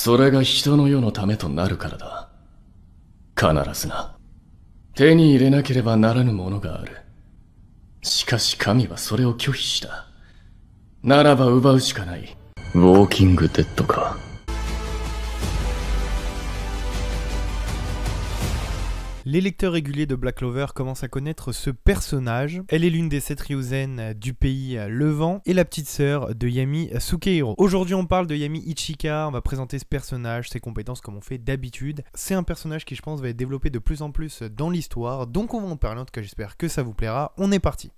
それが人の世のためとなるからだ。必ずな。手に入れなければならぬものがある。しかし神はそれを拒否した。ならば奪うしかない。ウォーキングデッドか。Les lecteurs réguliers de Black Clover commencent à connaître ce personnage. Elle est l'une des 7 Ryuzen du pays Levant et la petite sœur de Yami Sukehiro. Aujourd'hui on parle de Yami Ichika, on va présenter ce personnage, ses compétences comme on fait d'habitude. C'est un personnage qui je pense va être développé de plus en plus dans l'histoire, donc on va en parler, en tout cas j'espère que ça vous plaira. On est parti.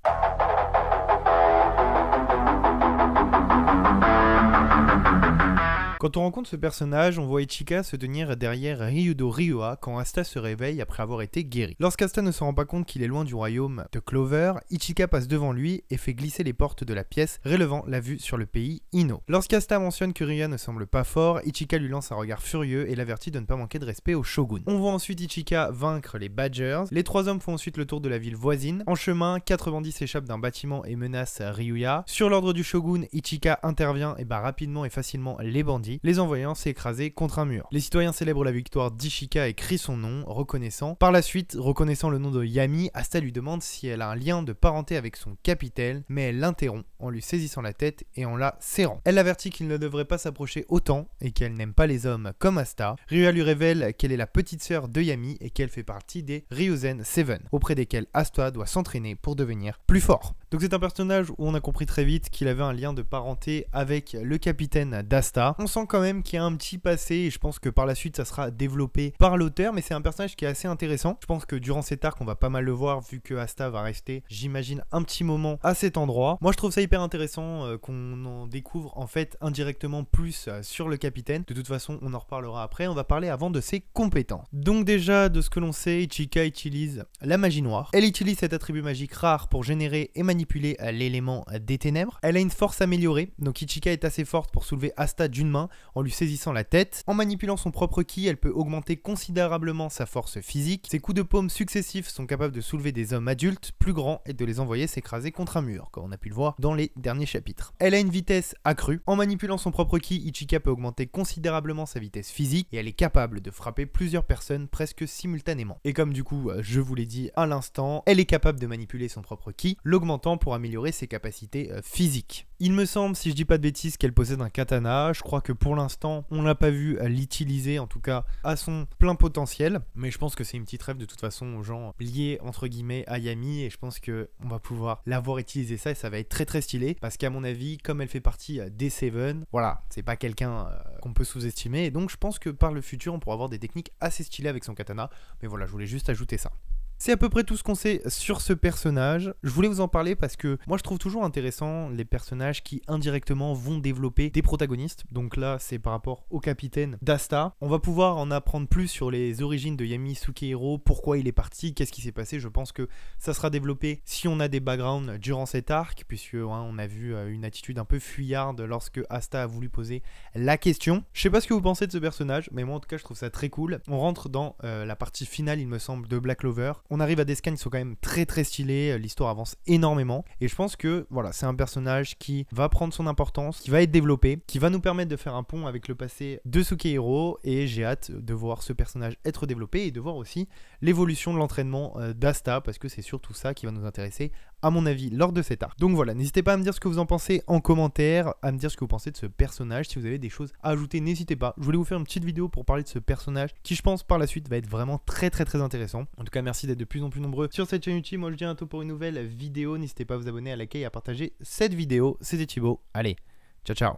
Quand on rencontre ce personnage, on voit Ichika se tenir derrière Ryudo Ryua quand Asta se réveille après avoir été guéri. Lorsqu'Asta ne se rend pas compte qu'il est loin du royaume de Clover, Ichika passe devant lui et fait glisser les portes de la pièce, relevant la vue sur le pays Ino. Lorsqu'Asta mentionne que Ryua ne semble pas fort, Ichika lui lance un regard furieux et l'avertit de ne pas manquer de respect au shogun. On voit ensuite Ichika vaincre les Badgers. Les 3 hommes font ensuite le tour de la ville voisine. En chemin, 4 bandits s'échappent d'un bâtiment et menacent Ryuya. Sur l'ordre du shogun, Ichika intervient et bat rapidement et facilement les bandits, les envoyant s'écraser contre un mur. Les citoyens célèbrent la victoire d'Ichika et crient son nom, reconnaissant. Par la suite, reconnaissant le nom de Yami, Asta lui demande si elle a un lien de parenté avec son capitaine, mais elle l'interrompt en lui saisissant la tête et en la serrant. Elle l'avertit qu'il ne devrait pas s'approcher autant et qu'elle n'aime pas les hommes comme Asta. Ryua lui révèle qu'elle est la petite sœur de Yami et qu'elle fait partie des Ryuzen 7, auprès desquels Asta doit s'entraîner pour devenir plus fort. Donc c'est un personnage où on a compris très vite qu'il avait un lien de parenté avec le capitaine d'Asta. On sent quand même qu'il y a un petit passé et je pense que par la suite ça sera développé par l'auteur, mais c'est un personnage qui est assez intéressant. Je pense que durant cet arc on va pas mal le voir vu que Asta va rester, j'imagine, un petit moment à cet endroit. Moi je trouve ça hyper intéressant qu'on en découvre en fait indirectement plus sur le capitaine. De toute façon on en reparlera après, on va parler avant de ses compétences. Donc déjà de ce que l'on sait, Ichika utilise la magie noire. Elle utilise cet attribut magique rare pour générer et manipuler l'élément des ténèbres. Elle a une force améliorée, donc Ichika est assez forte pour soulever Asta d'une main en lui saisissant la tête. En manipulant son propre ki, elle peut augmenter considérablement sa force physique. Ses coups de paume successifs sont capables de soulever des hommes adultes plus grands et de les envoyer s'écraser contre un mur, comme on a pu le voir dans les derniers chapitres. Elle a une vitesse accrue. En manipulant son propre ki, Ichika peut augmenter considérablement sa vitesse physique et elle est capable de frapper plusieurs personnes presque simultanément. Et comme du coup, je vous l'ai dit à l'instant, elle est capable de manipuler son propre ki, l'augmentant pour améliorer ses capacités physiques. Il me semble, si je dis pas de bêtises, qu'elle possède un katana. Je crois que pour l'instant, on l'a pas vu l'utiliser, en tout cas à son plein potentiel. Mais je pense que c'est une petite rêve de toute façon aux gens liés entre guillemets à Yami. Et je pense qu'on va pouvoir la voir utiliser ça et ça va être très très stylé. Parce qu'à mon avis, comme elle fait partie des Seven, voilà, c'est pas quelqu'un qu'on peut sous-estimer. Et donc je pense que par le futur, on pourra avoir des techniques assez stylées avec son katana. Mais voilà, je voulais juste ajouter ça. C'est à peu près tout ce qu'on sait sur ce personnage. Je voulais vous en parler parce que moi je trouve toujours intéressant les personnages qui indirectement vont développer des protagonistes. Donc là c'est par rapport au capitaine d'Asta. On va pouvoir en apprendre plus sur les origines de Yami Sukehiro, pourquoi il est parti, qu'est-ce qui s'est passé. Je pense que ça sera développé si on a des backgrounds durant cet arc, puisque on a vu une attitude un peu fuyarde lorsque Asta a voulu poser la question. Je sais pas ce que vous pensez de ce personnage, mais moi en tout cas je trouve ça très cool. On rentre dans la partie finale il me semble de Black Clover. On arrive à des scans qui sont quand même très très stylés, l'histoire avance énormément et je pense que voilà, c'est un personnage qui va prendre son importance, qui va être développé, qui va nous permettre de faire un pont avec le passé de Sukehiro et j'ai hâte de voir ce personnage être développé et de voir aussi l'évolution de l'entraînement d'Asta parce que c'est surtout ça qui va nous intéresser à mon avis lors de cet arc. Donc voilà, n'hésitez pas à me dire ce que vous en pensez en commentaire, à me dire ce que vous pensez de ce personnage, si vous avez des choses à ajouter n'hésitez pas. Je voulais vous faire une petite vidéo pour parler de ce personnage qui je pense par la suite va être vraiment très intéressant. En tout cas merci d'être de plus en plus nombreux sur cette chaîne YouTube. Moi je vous dis à bientôt pour une nouvelle vidéo. N'hésitez pas à vous abonner, à liker et à partager cette vidéo. C'était Thibaut. Allez, ciao ciao.